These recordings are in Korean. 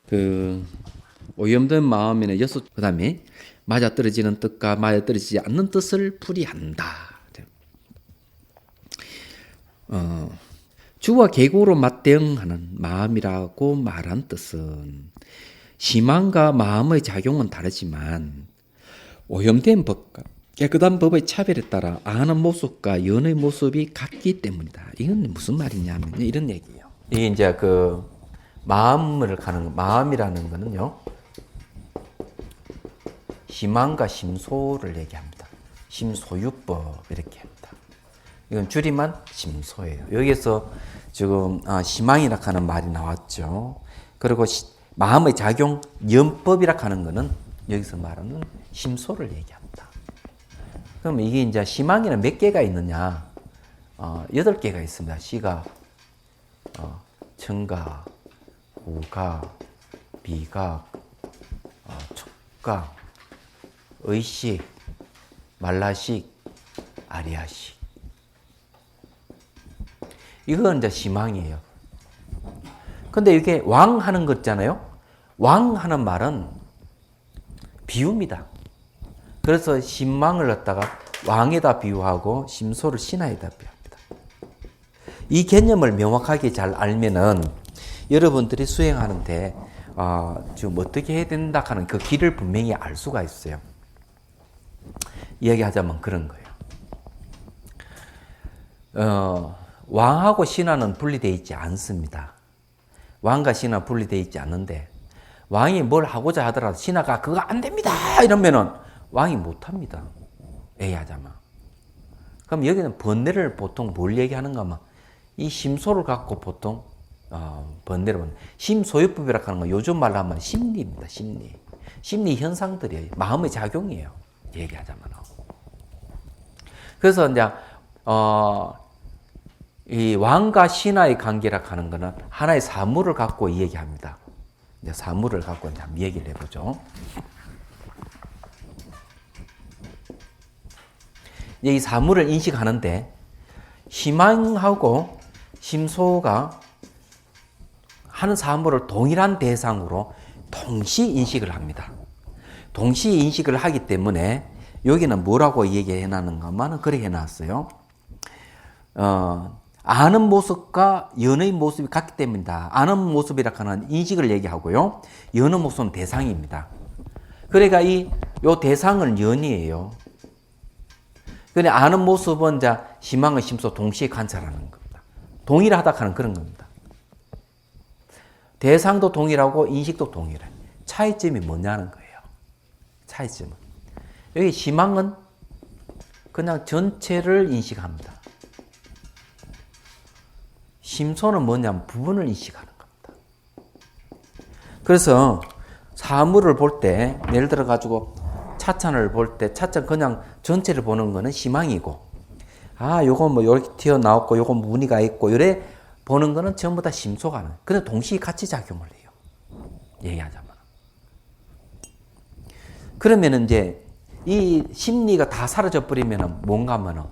그 오염된 마음에는 여섯, 그다음에 맞아떨어지는 뜻과 맞아떨어지지 않는 뜻을 풀이한다. 주와 계곡으로 맞대응하는 마음이라고 말한 뜻은 심한과 마음의 작용은 다르지만 오염된 법과 깨끗한 법의 차별에 따라 아는 모습과 연의 모습이 같기 때문이다. 이건 무슨 말이냐면 이런 얘기예요. 이게 이제 그 마음을 가는 마음이라는 거는요. 심한과 심소를 얘기합니다. 심소유법 이렇게 합니다. 이건 줄이면 심소예요. 여기에서 지금 심망이라 하는 말이 나왔죠. 그리고 마음의 작용, 연법이라 하는 것은 여기서 말하는 심소를 얘기합니다. 그럼 이게 이제 심망에는 몇 개가 있느냐? 8개가 있습니다. 시각, 청각, 후각, 비각, 촉각, 의식, 말라식, 아리아식. 이건 이제 심망이에요. 근데 이게 왕 하는 거 있잖아요. 왕 하는 말은 비유입니다. 그래서 심망을 갖다가 왕에다 비유하고 심소를 신하에다 비유합니다. 이 개념을 명확하게 잘 알면은 여러분들이 수행하는데 지금 어떻게 해야 된다 하는 그 길을 분명히 알 수가 있어요. 이야기하자면 그런 거예요. 왕하고 신하는 분리되어 있지 않습니다. 왕과 신하 분리되어 있지 않는데 왕이 뭘 하고자 하더라도 신하가 그거 안 됩니다 이러면은 왕이 못 합니다. 얘기하자면. 그럼 여기는 번뇌를 보통 뭘 얘기하는가 하면 이 심소를 갖고 보통 번뇌를 심소유법이라고 하는 건 요즘 말로 하면 심리입니다. 심리 현상들이에요. 마음의 작용이에요. 얘기하자면. 그래서 이제 이 왕과 신하의 관계라고 하는 것은 하나의 사물을 갖고 이야기합니다. 이제 사물을 갖고 이제 한번 얘기를 해보죠. 이 사물을 인식하는데 심망하고 심소가 하는 사물을 동일한 대상으로 동시 인식을 합니다. 동시 인식을 하기 때문에 여기는 뭐라고 얘기해 놨는가만 그렇게 해놨어요. 아는 모습과 연의 모습이 같기 때문이다. 아는 모습이라 하는 인식을 얘기하고요. 여는 모습은 대상입니다. 그러니까 요 대상은 연이에요. 근데 아는 모습은 이제 심망과 심소 동시에 관찰하는 겁니다. 동일하다 하는 그런 겁니다. 대상도 동일하고 인식도 동일해. 차이점이 뭐냐는 거예요. 차이점은. 여기 심망은 그냥 전체를 인식합니다. 심소는 뭐냐면 부분을 인식하는 겁니다. 그래서 사물을 볼 때 예를 들어 가지고 차찬을 볼 때 차찬 그냥 전체를 보는 거는 심망이고 요건 뭐 이렇게 튀어나왔고 요건 무늬가 있고 이래 보는 거는 전부 다 심소가 하는. 근데 동시에 같이 작용을 해요. 얘기하자면. 그러면 이제 이 심리가 다 사라져 버리면 뭔가 하면은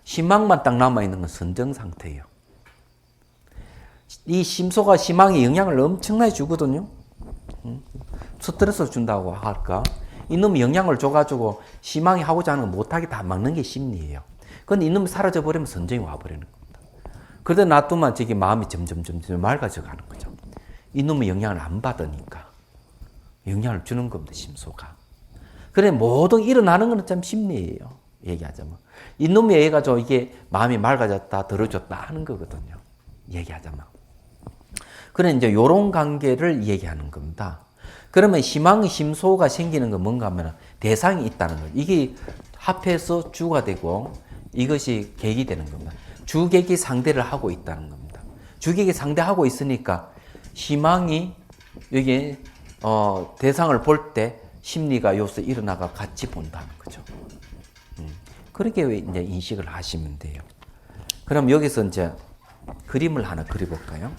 심망만 딱 남아 있는 건 선정 상태예요. 이 심소가 심망에 영향을 엄청나게 주거든요. 스트레스를 준다고 할까? 이놈이 영향을 줘가지고 심망이 하고자 하는 거 못하게 다 막는 게 심리예요. 근데 이놈이 사라져버리면 선정이 와버리는 겁니다. 그러다 놔두면 저기 마음이 점점 맑아져 가는 거죠. 이놈의 영향을 안 받으니까. 영향을 주는 겁니다, 심소가. 그래, 모든 일어나는 건 참 심리예요. 얘기하자면. 이놈이 해가지고 이게 마음이 맑아졌다, 들어졌다 하는 거거든요. 얘기하자면. 그래, 이제 요런 관계를 얘기하는 겁니다. 그러면 심망, 심소가 생기는 건 뭔가 하면 대상이 있다는 거예요. 이게 합해서 주가 되고 이것이 객이 되는 겁니다. 주객이 상대를 하고 있다는 겁니다. 주객이 상대하고 있으니까 심망이 여기 대상을 볼 때 심리가 여기서 일어나가 같이 본다는 거죠. 그렇게 이제 인식을 하시면 돼요. 그럼 여기서 이제 그림을 하나 그려볼까요?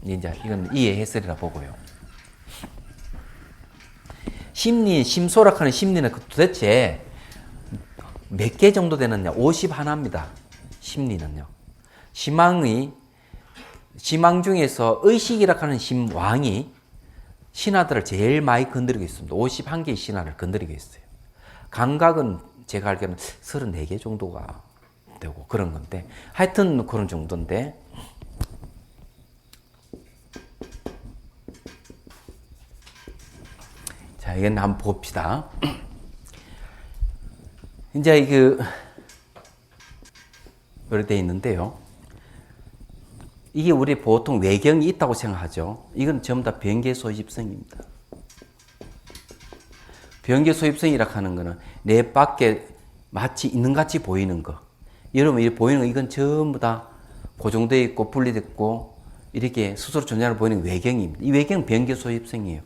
이제 이건 이해 해설이라 보고요. 심소락하는 심리는 도대체 몇 개 정도 되느냐? 51입니다. 심리는요. 심망이 심왕 중에서 의식이라 하는 심왕이 신하들을 제일 많이 건드리고 있습니다. 51개의 신하를 건드리고 있어요. 감각은 제가 알기로는 34개 정도가 되고 그런 건데 하여튼 그런 정도인데 자, 이건 한번 봅시다. 이제 이렇게 되어 있는데요. 이게 우리 보통 외경이 있다고 생각하죠. 이건 전부 다 변계 소집성입니다. 변계 소집성이라 하는 거는 내 밖에 마치 있는 같이 보이는 거. 여러분, 이렇게 보이는 거, 이건 전부 다 고정되어 있고 분리됐고 이렇게 스스로 존재하는 보이는 외경입니다. 이 외경은 변계 소집성이에요.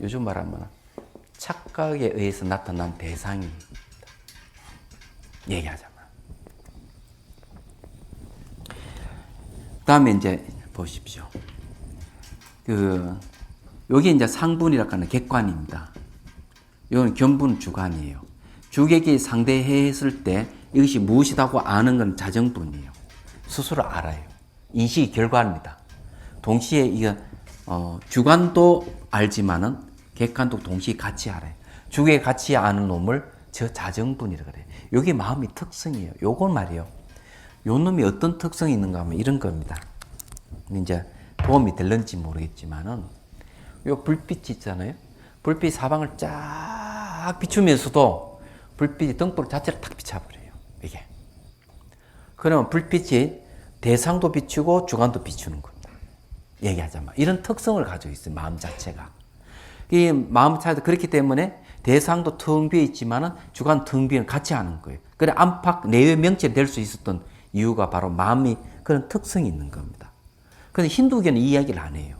요즘 말하면 착각에 의해서 나타난 대상입니다. 얘기하자면. 그 다음에 이제 보십시오. 여기 이제 상분이라고 하는 객관입니다. 이건 견분 주관이에요. 주객이 상대했을 때 이것이 무엇이라고 아는 건 자정분이에요. 스스로 알아요. 인식이 결과입니다. 동시에 이거 주관도 알지만은 객관도 동시에 같이 알아요. 주객이 같이 아는 놈을 저 자정분이라고 그래요. 이게 마음의 특성이에요. 요건 말이에요. 요 놈이 어떤 특성이 있는가 하면 이런 겁니다. 이제 도움이 될는지 모르겠지만은 요 불빛이 있잖아요. 불빛 사방을 쫙 비추면서도 불빛이 등불 자체를 탁 비춰버려요. 이게. 그러면 불빛이 대상도 비추고 주관도 비추는 겁니다. 얘기하자면 이런 특성을 가지고 있어요. 마음 자체가. 이 마음 자체도 그렇기 때문에 대상도 텅 비어 있지만은 주관 텅 비어 같이 하는 거예요. 그래 안팎 내외 명체 될 수 있었던 이유가 바로 마음이 그런 특성이 있는 겁니다. 그런데 힌두교는 이 이야기를 안 해요.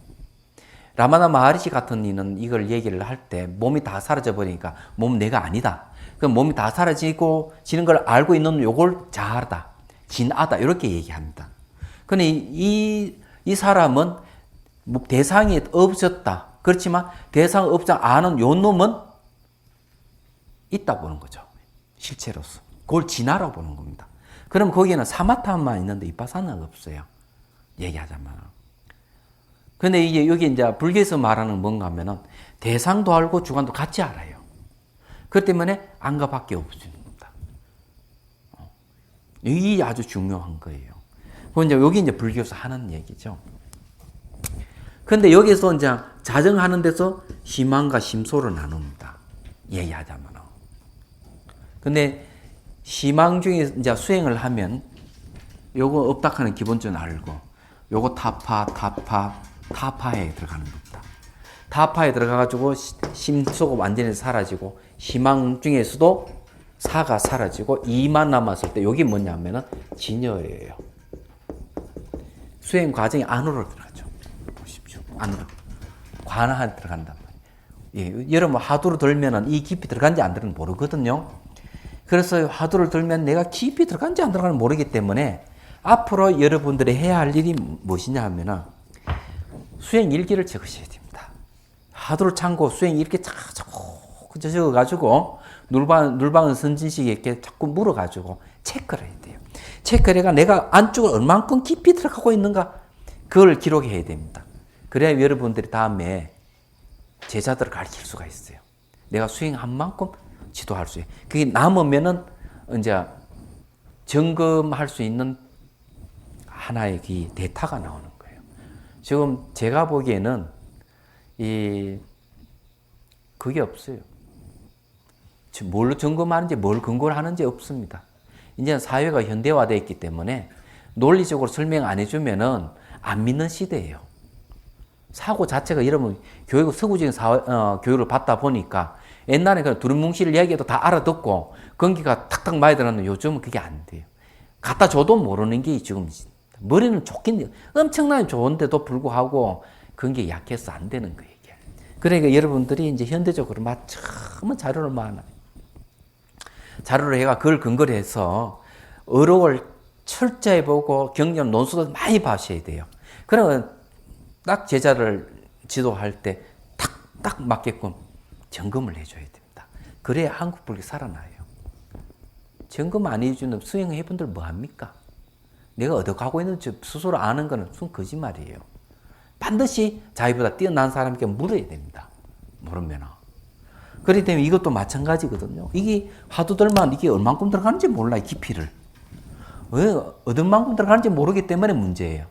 라마나 마하리시 같은 이는 이걸 얘기를 할 때 몸이 다 사라져 버리니까 몸은 내가 아니다. 그럼 몸이 다 사라지고 지는 걸 알고 있는 요걸 자아다, 진아다 이렇게 얘기합니다. 근데 이 사람은 뭐 대상이 없었다. 그렇지만 대상 없지 않은 요 놈은 있다 보는 거죠. 실체로서. 그걸 진아라고 보는 겁니다. 그럼 거기에는 사마타만 있는데 이빠사나가 없어요. 얘기하자면. 근데 이게 여기 이제 불교에서 말하는 뭔가 하면은 대상도 알고 주관도 같이 알아요. 그렇기 때문에 안과 밖에 없습니다. 이게 아주 중요한 거예요. 이제 여기 이제 불교에서 하는 얘기죠. 근데 여기서 이제 자정하는 데서 심왕과 심소를 나눕니다. 얘기하자면. 근데 심왕 중에 이제 수행을 하면 요거 업닥하는 기본적으로 알고 요거 타파에 들어가는 겁니다. 타파에 들어가가지고 심소가 완전히 사라지고 심왕 중에서도 사가 사라지고 이만 남았을 때 여기 뭐냐면은 진여예요. 수행 과정이 안으로 들어가죠. 보십시오. 안으로. 관안에 들어간단 말이에요. 예, 여러분 화두로 들면은 이 깊이 들어간지 안 들어간지 모르거든요. 그래서 화두를 들면 내가 깊이 들어간지 안 들어간지 모르기 때문에 앞으로 여러분들이 해야 할 일이 무엇이냐 하면은 수행 일기를 적으셔야 됩니다. 화두를 참고 수행 이렇게 자꾸 적어가지고 눌방은 선진식에 이렇게 자꾸 물어가지고 체크를 해야 돼요. 체크를 해가 내가 안쪽으로 얼만큼 깊이 들어가고 있는가 그걸 기록해야 됩니다. 그래야 여러분들이 다음에 제자들을 가르칠 수가 있어요. 내가 수행한 만큼 지도할 수 있어요. 그게 남으면은 이제 점검할 수 있는 하나의 그 데이터가 나오는 거예요. 지금 제가 보기에는 그게 없어요. 뭘로 점검하는지 뭘 근거를 하는지 없습니다. 이제 사회가 현대화되어 있기 때문에 논리적으로 설명 안 해주면은 안 믿는 시대예요. 사고 자체가 여러분 교육 서구적인 교육을 받다 보니까 옛날에 그냥 두루뭉실 이야기도 다 알아듣고 건기가 탁탁 많이 들었는데 요즘은 그게 안 돼요. 갖다 줘도 모르는 게 지금 머리는 좋긴 엄청나게 좋은데도 불구하고 그런 게 약해서 안 되는 거예요. 그러니까 여러분들이 이제 현대적으로 처음 자료를 많아요. 자료를 해가 그걸 근거로 해서 어록을 철저히 보고 경전 논술도 많이 봐셔야 돼요. 그러면 딱 제자를 지도할 때 딱 맞게끔 점검을 해줘야 됩니다. 그래야 한국 불교 살아나요. 점검 안 해주는 수행해 분들 뭐합니까? 내가 얻어가고 있는지 스스로 아는 것은 순 거짓말이에요. 반드시 자기보다 뛰어난 사람에게 물어야 됩니다. 모르면. 그렇기 때문에 이것도 마찬가지거든요. 이게 화두들만 이게 얼만큼 들어가는지 몰라요. 깊이를. 왜 얼만큼 들어가는지 모르기 때문에 문제예요.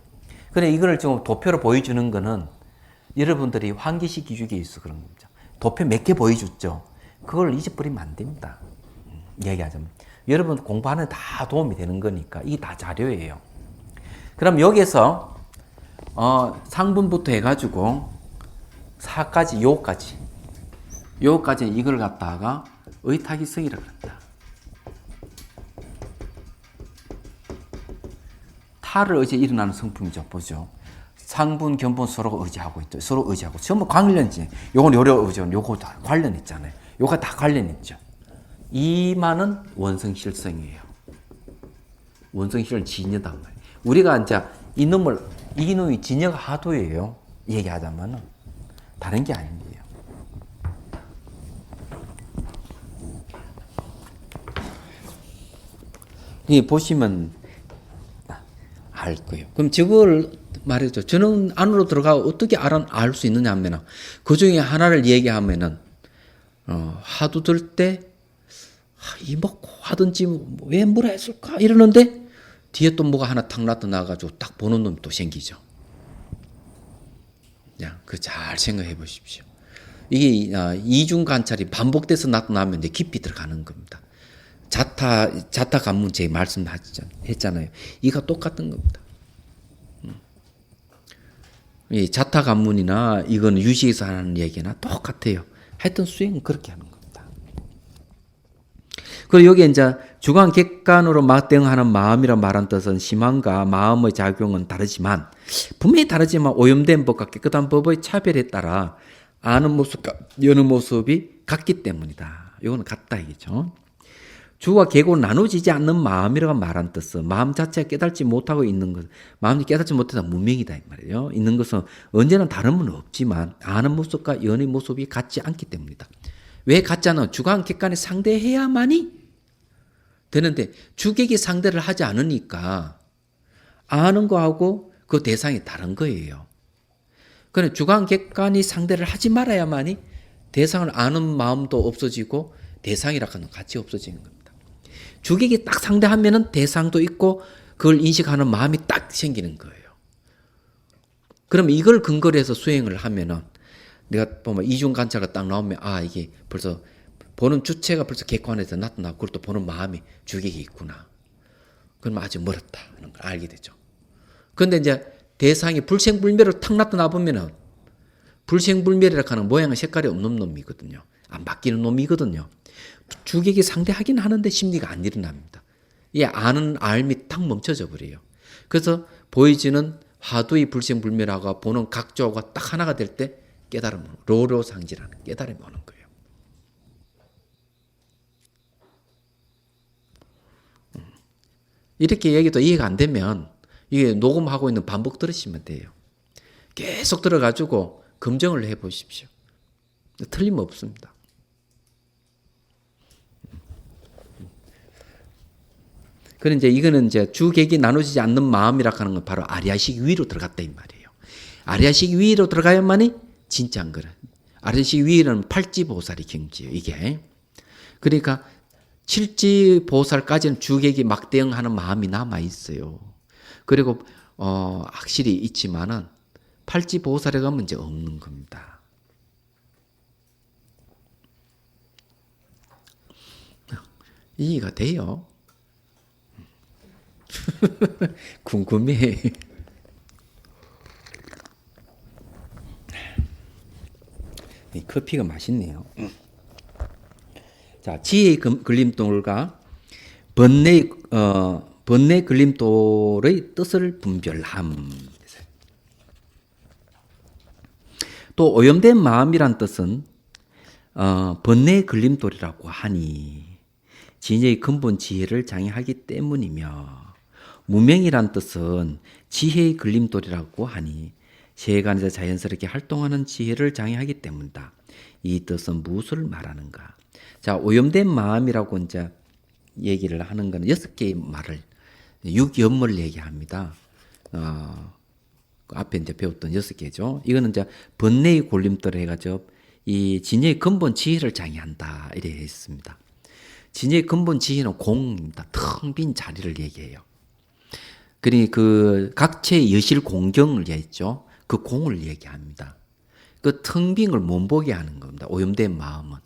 그래 이거를 지금 도표로 보여주는 거는 여러분들이 환기시 기죽에 있어 그런 겁니다. 도표 몇 개 보여줬죠. 그걸 잊어버리면 안 됩니다. 얘기하자면. 여러분 공부하는 데 다 도움이 되는 거니까 이게 다 자료예요. 그럼 여기서 상분부터 해가지고 4까지 요까지 이걸 갖다가 의탁이성이라고 한다. 타를 의지해 일어나는 성품이죠. 보죠. 상분, 견본 서로 의지하고 있죠. 서로 의지하고. 전부 관련이지. 요건 요려 의지하고 요거 다 관련 있잖아요. 요가 다 관련 있죠. 이만은 원성실성이에요. 원성실은 진여단 말이에요. 우리가 이제 이놈이 진여가 하도예요. 얘기하자면은. 다른 게 아니에요. 이 보시면 알 거예요. 그럼 저걸 말해줘. 저는 안으로 들어가 어떻게 알 수 있느냐 하면은 그 중에 하나를 얘기하면은 하도 들 때 이 먹고 하든지 왜 뭐라 했을까 이러는데 뒤에 또 뭐가 하나 탁 나타나가지고 딱 보는 놈이 또 생기죠. 그냥 그 잘 생각해 보십시오. 이게 이중 관찰이 반복돼서 나타나면 이제 깊이 들어가는 겁니다. 자타 관문 제 말씀했잖아요. 이가 똑같은 겁니다. 이 자타 관문이나 이거는 유식에서 하는 얘기나 똑같아요. 하여튼 수행은 그렇게 하는 겁니다. 그리고 여기 이제 주관 객관으로 맞대응하는 마음이라 말한 뜻은 심함과 마음의 작용은 다르지만 분명히 다르지만 오염된 법과 깨끗한 법의 차별에 따라 아는 모습과 여는 모습이 같기 때문이다. 이거는 같다 이겠죠. 주와 계고 나누어지지 않는 마음이라고 말한 뜻은 마음 자체가 깨닫지 못하고 있는 것, 마음이 깨닫지 못하다 무명이다 이 말이에요. 있는 것은 언제나 다름은 없지만 아는 모습과 연의 모습이 같지 않기 때문이다. 왜 같지 않아? 주관 객관에 상대해야만이 되는데 주객이 상대를 하지 않으니까 아는 거하고 그 대상이 다른 거예요. 그러니까 주관 객관이 상대를 하지 말아야만이 대상을 아는 마음도 없어지고 대상이라고 하는 같이 없어지는 겁니다. 주객이 딱 상대하면은 대상도 있고 그걸 인식하는 마음이 딱 생기는 거예요. 그럼 이걸 근거로 해서 수행을 하면은 내가 보면 이중 관찰가 딱 나오면 이게 벌써 보는 주체가 벌써 객관에서 나타나고 그걸 또 보는 마음이 주객이 있구나. 그러면 아주 멀었다 하는 걸 알게 되죠. 그런데 이제 대상이 불생불멸을 탁 나타나 보면은 불생불멸이라고 하는 모양의 색깔이 없는 놈이거든요. 안 바뀌는 놈이거든요. 주객이 상대하긴 하는데 심리가 안 일어납니다. 이 아는 알미 딱 멈춰져 버려요. 그래서 보이지는 화두의 불생불멸하고 보는 각조가 딱 하나가 될 때 깨달음, 로로상지라는 깨달음이 오는 거예요. 이렇게 얘기도 이해가 안 되면 이게 녹음하고 있는 반복 들으시면 돼요. 계속 들어가지고 검증을 해보십시오. 틀림없습니다. 그런데 이거는 이제 주객이 나눠지지 않는 마음이라고 하는 건 바로 아리아식 위로 들어갔다 이 말이에요. 아리아식 위로 들어가야만이 진짜인 거라. 아리아식 위는 팔지보살이 경지예요. 이게. 그러니까 칠지보살까지는 주객이 막 대응하는 마음이 남아 있어요. 그리고 확실히 있지만은 팔지보살에 가면 이제 없는 겁니다. 이해가 돼요? 궁금해. 이 커피가 맛있네요. 자, 지혜의 걸림돌과 번뇌 걸림돌의 뜻을 분별함. 또 오염된 마음이란 뜻은 번뇌 걸림돌이라고 하니 진여의 근본 지혜를 장애하기 때문이며 무명이란 뜻은 지혜의 걸림돌이라고 하니 세간에서 자연스럽게 활동하는 지혜를 장애하기 때문이다. 이 뜻은 무엇을 말하는가? 자, 오염된 마음이라고 이제 얘기를 하는 것은 6개의 말을 육염을 얘기합니다. 그 앞에 이제 배웠던 6개죠. 이거는 이제 번뇌의 골림돌을 해가지고 이 진여의 근본 지혜를 장애한다 이래 했습니다. 진여의 근본 지혜는 공입니다. 텅 빈 자리를 얘기해요. 그러니 그 각체의 여실 공경을 얘기했죠. 그 공을 얘기합니다. 그 텅 빈 걸 못 보게 하는 겁니다. 오염된 마음은.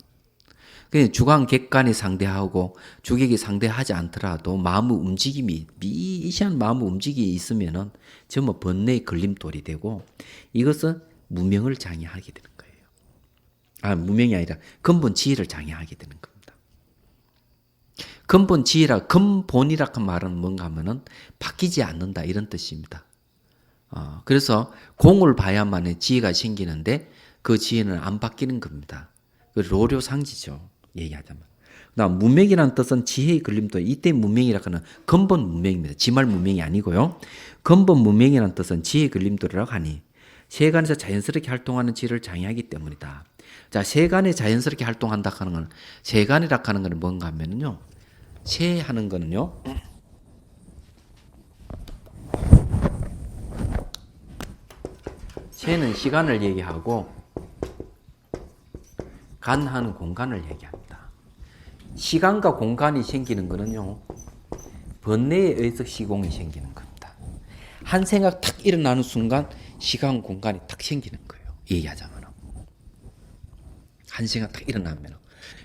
그러니 주관 객관이 상대하고 주객이 상대하지 않더라도 마음의 움직임이 미시한 마음의 움직임이 있으면은 전부 번뇌의 걸림돌이 되고 이것은 무명을 장애하게 되는 거예요. 무명이 아니라 근본 지혜를 장애하게 되는 겁니다. 근본 지혜라 근본이라 그 말은 뭔가 하면은 바뀌지 않는다 이런 뜻입니다. 그래서 공을 봐야만 지혜가 생기는데 그 지혜는 안 바뀌는 겁니다. 그 로료상지죠. 얘기하자면. 그다음 무명이라는 뜻은 지혜의 걸림돌. 이때 무명이라고 하는 근본 무명입니다. 지말 무명이 아니고요. 근본 무명이라는 뜻은 지혜의 걸림돌이라고 하니 세간에서 자연스럽게 활동하는 지혜를 장애하기 때문이다. 자, 세간에 자연스럽게 활동한다 하는 건 세간이라고 하는 건 뭔가 하면은요. 세하는 거는요. 세는 시간을 얘기하고 간하는 공간을 얘기합니다. 시간과 공간이 생기는 거는요. 번뇌에 의해서 시공이 생기는 겁니다. 한 생각 탁 일어나는 순간 시간 공간이 탁 생기는 거예요. 얘기하자면 한 생각 탁 일어나면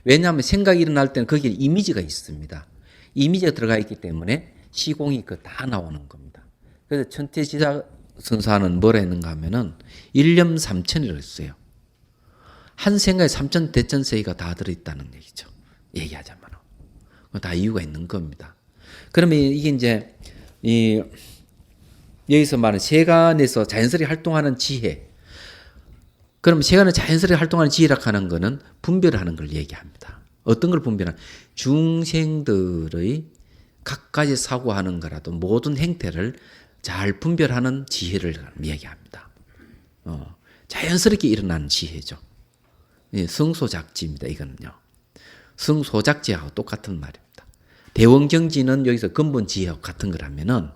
왜냐하면 생각이 일어날 때는 거기에 이미지가 있습니다. 이미지가 들어가 있기 때문에 시공이 다 나오는 겁니다. 그래서 천태지사 선사는 뭐라 했는가 하면은 일념 삼천이라고 했어요. 한 생각에 3천 대천세기가 다 들어있다는 얘기죠. 얘기하자면. 다 이유가 있는 겁니다. 그러면 이게 이제, 여기서 말하는 세간에서 자연스레 활동하는 지혜. 그럼 세간에 자연스레 활동하는 지혜라고 하는 거는 분별하는 걸 얘기합니다. 어떤 걸 분별하는? 중생들의 각가지 사고하는 거라도 모든 행태를 잘 분별하는 지혜를 얘기합니다. 자연스럽게 일어나는 지혜죠. 성소작지입니다. 이거는요. 성소작지하고 똑같은 말입니다. 대원경지는 여기서 근본 지혜하고 같은 거라면은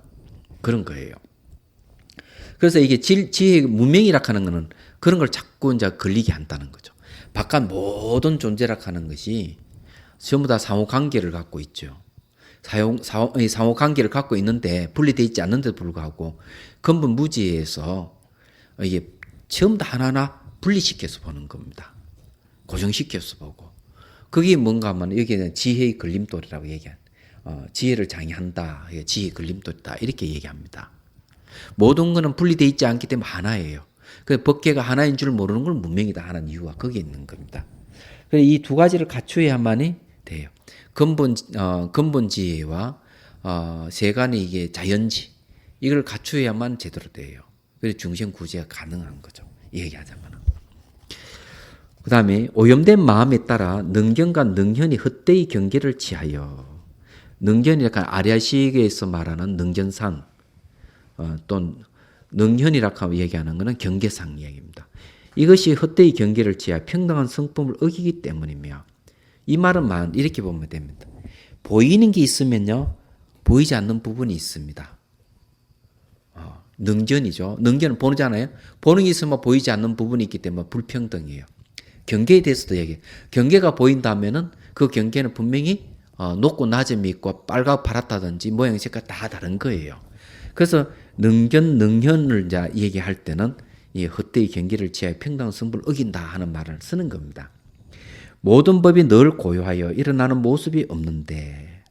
그런 거예요. 그래서 이게 지혜 무명이라고 하는 거는 그런 걸 자꾸 이제 걸리게 한다는 거죠. 바깥 모든 존재라고 하는 것이 전부 다 상호관계를 갖고 있죠. 상호관계를 갖고 있는데 분리되어 있지 않는데도 불구하고 근본 무지에서 이게 전부 다 하나하나 분리시켜서 보는 겁니다. 고정시켜서 보고. 그게 뭔가 하면 여기에는 지혜의 걸림돌이라고 얘기한, 지혜를 장애한다. 지혜의 걸림돌이다. 이렇게 얘기합니다. 모든 것은 분리되어 있지 않기 때문에 하나예요. 그 법계가 하나인 줄 모르는 걸 문명이다 하는 이유가 거기에 있는 겁니다. 그래서 이 두 가지를 갖춰야만이 돼요. 근본 지혜와 세간의 이게 자연지 이걸 갖춰야만 제대로 돼요. 그래서 중생 구제가 가능한 거죠. 얘기하자면. 그 다음에 오염된 마음에 따라 능견과 능현이 헛되이 경계를 취하여 능견이 약간 아리아식에서 말하는 능견상 또는 능현이라고 얘기하는 것은 경계상 이야기입니다. 이것이 헛되이 경계를 취하여 평등한 성품을 어기기 때문이며 이 말은 이렇게 보면 됩니다. 보이는 게 있으면요 보이지 않는 부분이 있습니다. 능견이죠. 능견은 보잖아요. 보는 게 있으면 보이지 않는 부분이 있기 때문에 불평등이에요. 경계에 대해서도 얘기해요. 경계가 보인다면은 그 경계는 분명히 높고 낮음이 있고 빨갛고 파랗다든지 모양 색깔 다 다른 거예요. 그래서 능견, 능현을 이제 얘기할 때는 이 헛되이 경계를 취하여 평등한 성분을 어긴다 하는 말을 쓰는 겁니다. 모든 법이 늘 고요하여 일어나는 모습이 없는데,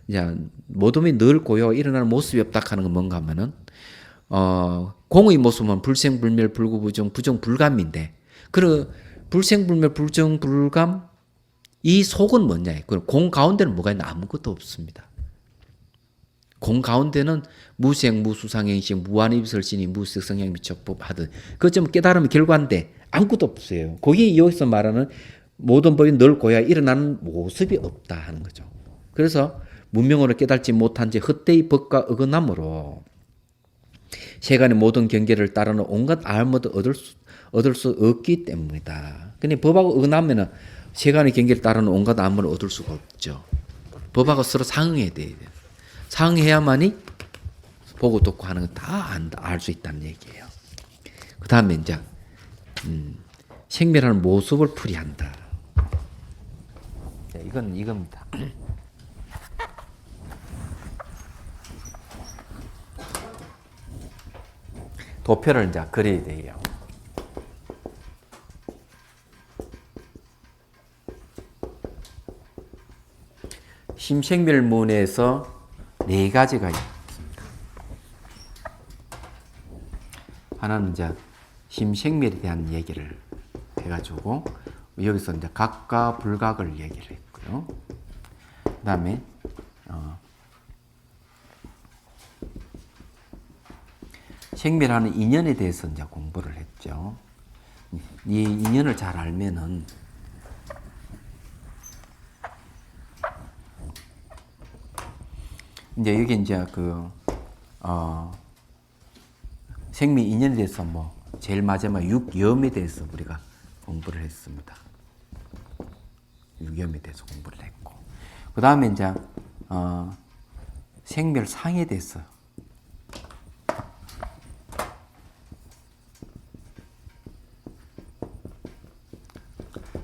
이제 모든 법이 늘 고요하여 일어나는 모습이 없다 하는 건 뭔가 하면은 공의 모습은 불생불멸, 불구부정, 부정불감인데, 그 불생불멸, 불정불감 이 속은 뭐냐? 공 가운데는 뭐가 있나? 아무것도 없습니다. 공 가운데는 무생, 무수상행식, 무한입설신이, 무색성향, 미척법 하듯 그것 좀 깨달으면 결과인데 아무것도 없어요. 거기 여기서 말하는 모든 법이 늘 고야 일어나는 모습이 없다 하는 거죠. 그래서 문명으로 깨달지 못한 지 헛되이 법과 어긋남으로 세간의 모든 경계를 따르는 온갖 알모도 얻을 수 없기 때문이다. 근데 법하고 어긋나면은 세간의 경계를 따르는 온갖 알모를 얻을 수가 없죠. 법하고 서로 상응해야 돼요. 상해야만이 보고 듣고 하는 거 다 알 수 있다는 얘기예요. 그 다음에 이제 생멸하는 모습을 풀이한다. 이건 이겁니다. 도표를 이제 그려야 돼요. 심생멸문에서 4가지가 있습니다. 하나는 이제 심생멸에 대한 얘기를 해가지고 여기서 이제 각과 불각을 얘기를 했고요. 그 다음에 생멸하는 인연에 대해서 이제 공부를 했죠. 이 인연을 잘 알면은 이제 여기 이제 생명 인연에 대해서 뭐 제일 마지막 육염에 대해서 우리가 공부를 했습니다. 육염에 대해서 공부를 했고, 그 다음에 이제 생멸상에 대해서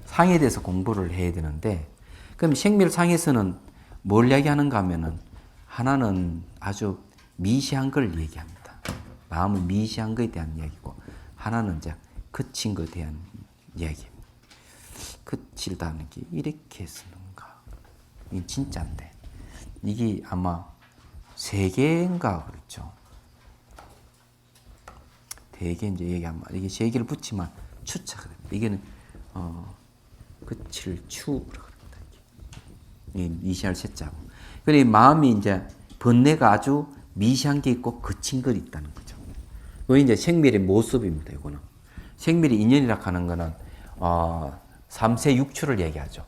상에 대해서 공부를 해야 되는데, 그럼 생멸상에서는 뭘 이야기하는가 하면은 하나는 아주 미시한 걸 얘기합니다. 마음을 미시한 것에 대한 이야기고, 하나는 이제 그친 것에 대한 이야기입니다. 그칠다는 게 이렇게 쓰는가? 이게 진짜인데. 이게 아마 3개인가 그렇죠. 대개 이제 얘기하면 이게 3개를 붙이면 추차가 됩니다. 이게는 그칠 추라고 합니다. 이 미시할 세자고. 그래 마음이 이제 번뇌가 아주 미시한 게 있고 그친 것 있다는 거죠. 그게 이제 생멸의 모습입니다. 이거는 생멸의 인연이라 하는 거는 3세 6추를 얘기하죠.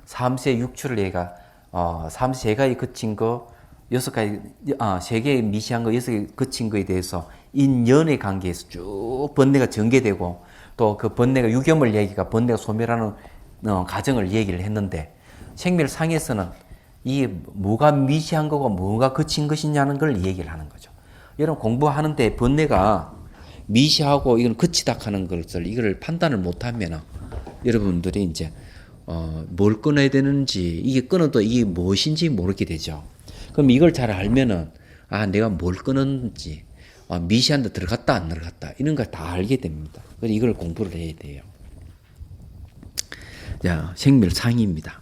3세 6추를 얘가 3세 3가지 그친 거 6가지 3개의 미시한 거 6개 그친 거에 대해서 인연의 관계에서 쭉 번뇌가 전개되고, 또 그 번뇌가 유겸을 얘기가 번뇌가 소멸하는 과정을 얘기를 했는데, 생멸상에서는 이게 뭐가 미시한 거고 뭐가 그친 것이냐는 걸 얘기를 하는 거죠. 여러분 공부하는데 번뇌가 미시하고 이건 그치다 하는 것을 이걸 판단을 못하면 여러분들이 이제 뭘 끊어야 되는지, 이게 끊어도 이게 무엇인지 모르게 되죠. 그럼 이걸 잘 알면은 내가 뭘 끊었는지, 미시한 데 들어갔다 안 들어갔다 이런 걸 다 알게 됩니다. 그래서 이걸 공부를 해야 돼요. 자, 생멸상입니다.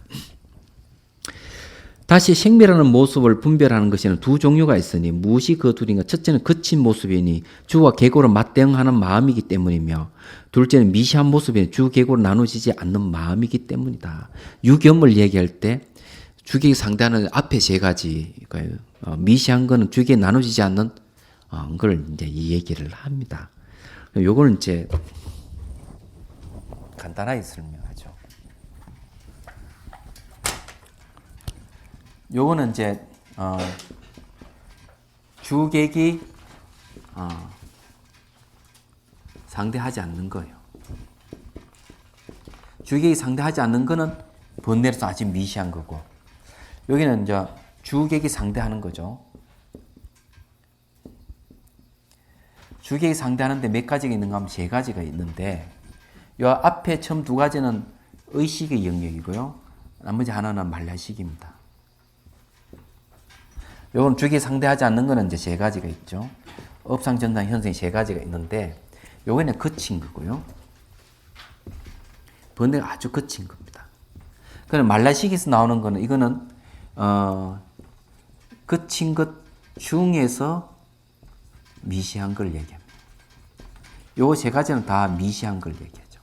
다시 생멸하는 모습을 분별하는 것에는 2 종류가 있으니 무엇이 그 둘인가? 첫째는 그친 모습이니 주와 계고로 맞대응하는 마음이기 때문이며, 둘째는 미시한 모습이니 주 계고로 나누어지지 않는 마음이기 때문이다. 유겸을 얘기할 때 주객이 상대하는 앞에 3가지, 미시한 거는 주객이 나누어지지 않는 걸 이제 이 얘기를 합니다. 요거는 이제 간단하게 설명하죠. 요거는 이제 주객이 상대하지 않는 거예요. 주객이 상대하지 않는 거는 번뇌로서 아주 미시한 거고, 여기는 이제 주객이 상대하는 거죠. 주객이 상대하는데 몇 가지가 있는가 하면 3가지가 있는데, 이 앞에 처음 2가지는 의식의 영역이고요. 나머지 하나는 말라식입니다. 요건 주객이 상대하지 않는 거는 이제 3가지가 있죠. 업상, 전상, 현상이 3가지가 있는데, 요거는 거친 거고요. 번뇌가 아주 거친 겁니다. 그럼 말라식에서 나오는 거는, 이거는 거친 것 중에서 미시한 걸 얘기합니다. 요 3가지는 다 미시한 걸 얘기하죠.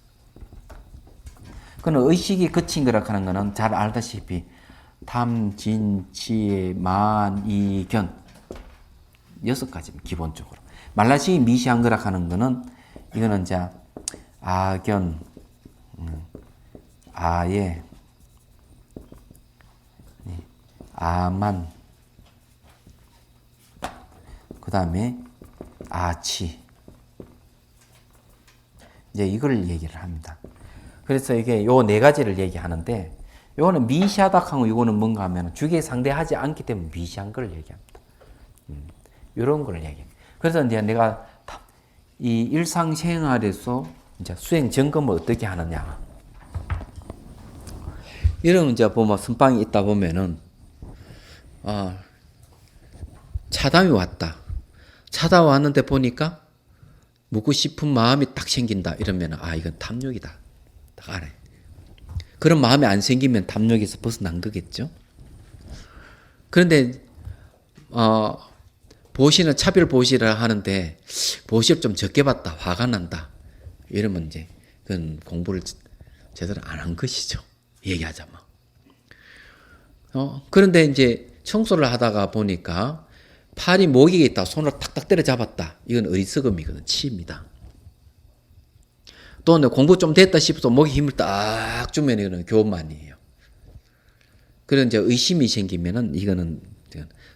그는 의식이 거친 거라고 하는 거는 잘 알다시피 탐, 진, 치에, 만, 이, 견 6가지입니다. 기본적으로. 말라식이 미시한 거라고 하는 거는, 이거는 이제 아견, 아예, 아만, 그 다음에 아치, 이제 이걸 얘기를 합니다. 그래서 이게 요 4가지를 얘기하는데, 요거는 미시하다 하고 요거는 뭔가 하면 주기에 상대하지 않기 때문에 미시한 걸 얘기합니다. 이런 걸 얘기해. 그래서 이제 내가 이 일상생활에서 이제 수행 점검을 어떻게 하느냐. 이런 이제 보면 선방이 있다 보면은 차담이 왔다. 찾아왔는데 보니까 묻고 싶은 마음이 딱 생긴다. 이러면 이건 탐욕이다. 딱 알아요. 그런 마음이 안 생기면 탐욕에서 벗어난 거겠죠. 그런데 보시는 차별 보시를 하는데 보시를 좀 적게 봤다. 화가 난다. 이러면 이제 그건 공부를 제대로 안 한 것이죠. 얘기하자면. 그런데 이제 청소를 하다가 보니까 팔이 목에 있다. 손으로 탁탁 때려 잡았다. 이건 어리석음이거든. 치입니다. 또 공부 좀 됐다 싶어서 목에 힘을 딱 주면 이거는 교만이에요. 그런 이제 의심이 생기면은 이거는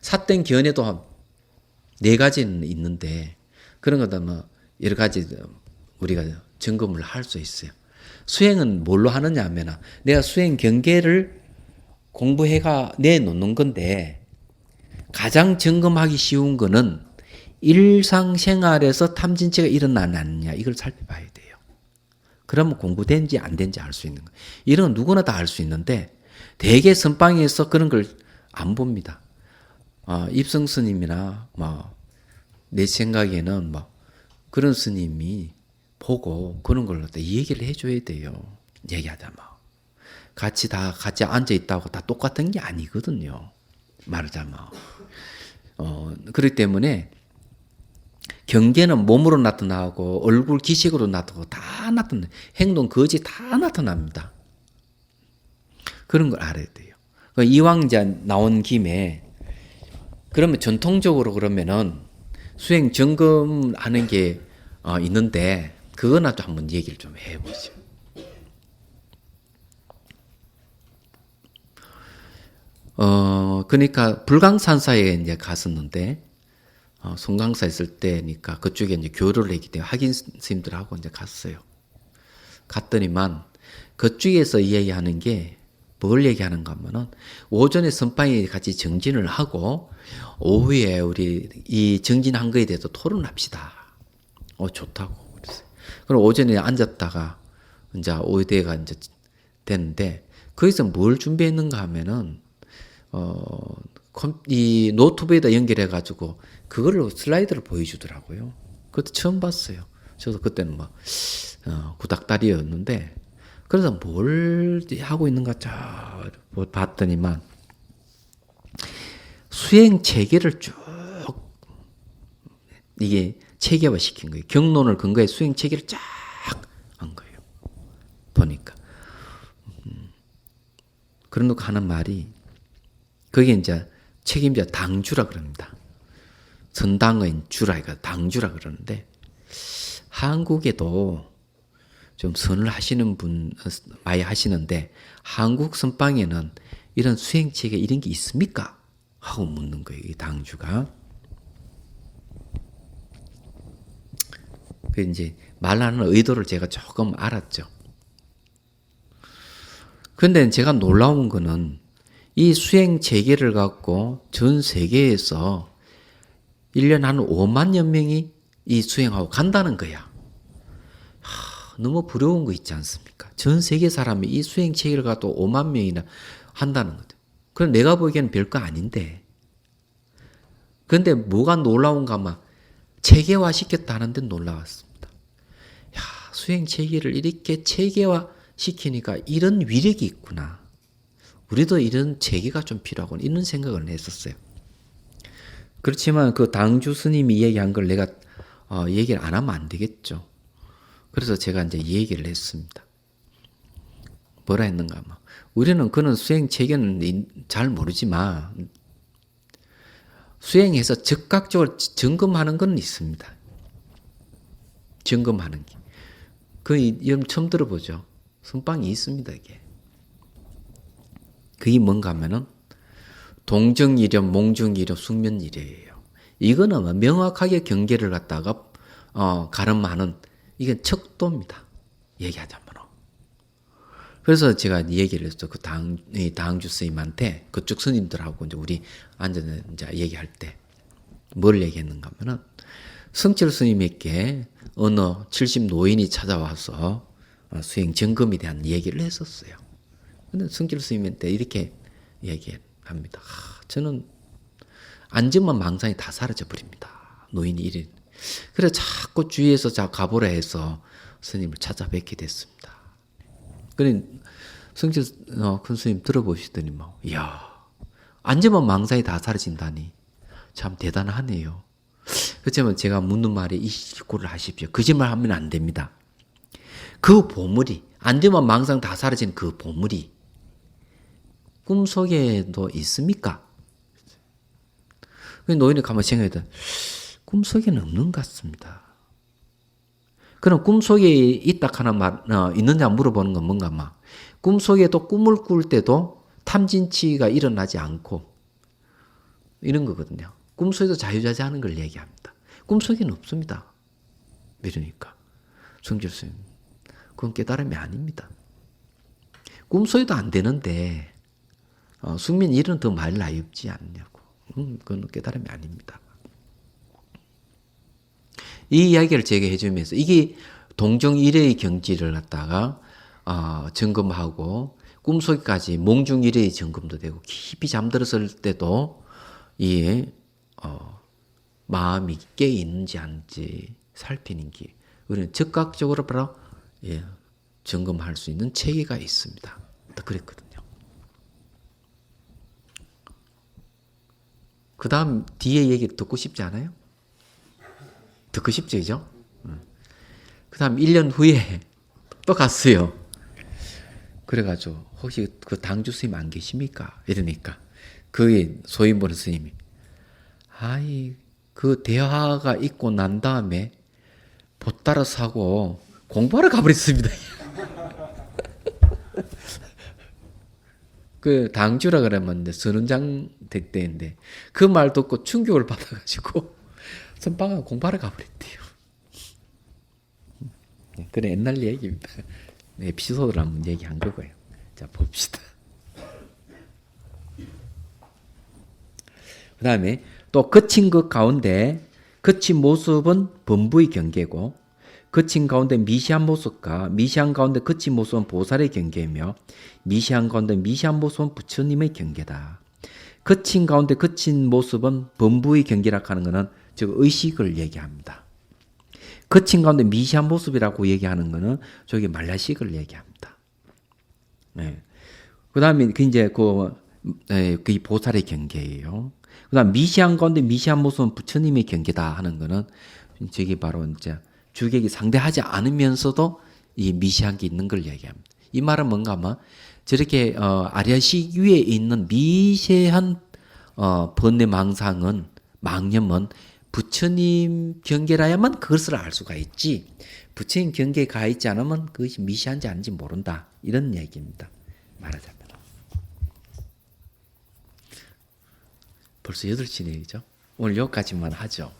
삿된 견해도 한 4가지는 있는데 그런 것도 뭐 여러 가지 우리가 점검을 할 수 있어요. 수행은 뭘로 하느냐 하면 내가 수행 경계를 공부해가 내놓는 건데 가장 점검하기 쉬운 거는 일상생활에서 탐진치가 일어나느냐 이걸 살펴봐야 돼요. 그러면 공부된지 안 된지 알 수 있는 거예요. 이런 건 누구나 다 알 수 있는데 대개 선방에서 그런 걸 안 봅니다. 입성 스님이나 내 생각에는 그런 스님이 보고 그런 걸 이 얘기를 해줘야 돼요. 얘기하자면 같이 앉아 있다고 다 똑같은 게 아니거든요. 말하자면 그렇기 때문에 경계는 몸으로 나타나고 얼굴 기색으로 나타나고 다 나타나 행동 거지 다 나타납니다. 그런 걸 알아야 돼요. 이왕 이제 나온 김에 그러면 전통적으로 그러면은 수행 점검하는 게 있는데 그거나 좀 한번 얘기를 좀 해보죠. 그러니까 불광산사에 이제 갔었는데 송강사 있을 때니까 그쪽에 이제 교류를 했기 때문에 학인 스님들하고 이제 갔어요. 갔더니만 그쪽에서 이야기하는 게 뭘 얘기하는가 하면은 오전에 선방이 같이 정진을 하고 오후에 우리 이 정진한 거에 대해서 토론합시다. 좋다고 그랬어요. 그럼 오전에 앉았다가 이제 오후대가 이제 됐는데 거기서 뭘 준비했는가 하면은 이 노트북에다 연결해 가지고 그걸로 슬라이드를 보여주더라고요. 그것도 처음 봤어요. 저도 그때는 구닥다리였는데 그래서 뭘 하고 있는가 봤더니만 수행 체계를 쭉 이게 체계화 시킨 거예요. 경론을 근거해 수행 체계를 쫙 한 거예요. 보니까 그런 거 하는 말이 그게 이제 책임자 당주라 그럽니다. 선당의 주라, 당주라 그러는데 한국에도 좀 선을 하시는 분 많이 하시는데 한국 선방에는 이런 수행체계 이런 게 있습니까? 하고 묻는 거예요. 이 당주가. 그 이제 말하는 의도를 제가 조금 알았죠. 그런데 제가 놀라운 거는 이 수행 체계를 갖고 전 세계에서 1년 한 5만여 명이 이 수행하고 간다는 거야. 너무 부러운 거 있지 않습니까? 전 세계 사람이 이 수행 체계를 갖고 5만 명이나 한다는 거죠. 그럼 내가 보기에는 별거 아닌데. 그런데 뭐가 놀라운가 하면 체계화 시켰다는 데 놀라웠습니다. 수행 체계를 이렇게 체계화 시키니까 이런 위력이 있구나. 우리도 이런 체계가 좀 필요하고 이런 생각을 했었어요. 그렇지만 그 당주 스님이 얘기한 걸 내가 얘기를 안 하면 안 되겠죠. 그래서 제가 이제 얘기를 했습니다. 뭐라 했는가 하면 우리는 그런 수행 체계는 잘 모르지만 수행해서 즉각적으로 점검하는 건 있습니다. 점검하는 게. 여러분 처음 들어보죠. 선방이 있습니다. 이게. 그게 뭔가 하면은 동정이념, 몽정이념, 숙면이념이에요. 이거는 명확하게 경계를 갖다가 가름하는 이건 척도입니다. 얘기하자면. 그래서 제가 이 얘기를 했죠. 그 다항주 스님한테 그쪽 스님들하고 이제 우리 앉아서 이제 얘기할 때 뭘 얘기했는가 하면은 성철 스님에게 어느 70 노인이 찾아와서 수행 점검에 대한 얘기를 했었어요. 근데 성철 스님한테 이렇게 얘기합니다. 저는 앉으면 망상이 다 사라져 버립니다. 노인이 이래. 그래 자꾸 주위에서 가보라 해서 스님을 찾아뵙게 됐습니다. 그래 성철 큰 스님 들어보시더니 뭐, 이야, 앉으면 망상이 다 사라진다니 참 대단하네요. 그렇지만 제가 묻는 말에 이 식구를 하십시오. 거짓말하면 안 됩니다. 그 보물이 앉으면 망상 다 사라지는 그 보물이 꿈속에도 있습니까? 노인이 가만히 생각해도 꿈속에는 없는 것 같습니다. 그럼 꿈속에 있다 하는 말 있느냐 물어보는 건 뭔가 막 꿈속에도 꿈을 꿀 때도 탐진치가 일어나지 않고 이런 거거든요. 꿈속에도 자유자재하는 걸 얘기합니다. 꿈속에는 없습니다. 이러니까 성철 스님 그건 깨달음이 아닙니다. 꿈속에도 안 되는데 숙면 일은 더 말 나위 없지 않냐고. 그건 깨달음이 아닙니다. 이 이야기를 제가 해주면서 이게 동정 일의 경지를 갖다가 점검하고 꿈속까지 몽중 일의 점검도 되고 깊이 잠들었을 때도 이 마음이 깨 있는지 아닌지 살피는 게 우리는 즉각적으로 바로 점검할 수 있는 체계가 있습니다. 그랬거든요. 그 다음 뒤에 얘기 듣고 싶지 않아요? 듣고 싶죠, 그죠? 그 다음 1년 후에 또 갔어요. 그래가지고 혹시 그 당주 스님 안 계십니까? 이러니까 그 소인보는 스님이 그 대화가 있고 난 다음에 보따라 사고 공부하러 가버렸습니다. 그 당주라 그러면 이제 선원장 댁대인데 그 말 듣고 충격을 받아가지고 선방하고 공부하러 가버렸대요. 그래 옛날 얘기입니다. 에피소드를 한번 얘기한 거고요. 자 봅시다. 그 다음에 또 거친 것 가운데 거친 모습은 범부의 경계고 거친 가운데 미시한 모습과 미시한 가운데 거친 모습은 보살의 경계이며 미시한 가운데 미시한 모습은 부처님의 경계다. 거친 가운데 거친 모습은 범부의 경계라고 하는 것은 즉 의식을 얘기합니다. 거친 가운데 미시한 모습이라고 얘기하는 것은 저기 말라식을 얘기합니다. 네. 그 다음에 이제 그 보살의 경계예요. 그 다음 미시한 가운데 미시한 모습은 부처님의 경계다 하는 것은 저기 바로 이제 주객이 상대하지 않으면서도 이 미시한 게 있는 걸 얘기합니다. 이 말은 뭔가 하면 저렇게 아리아식 위에 있는 미세한 번뇌 망상은 망념은 부처님 경계라야만 그것을 알 수가 있지 부처님 경계에 가 있지 않으면 그것이 미시한지 아닌지 모른다. 이런 얘기입니다. 말하자면. 벌써 8시네요. 오늘 여기까지만 하죠.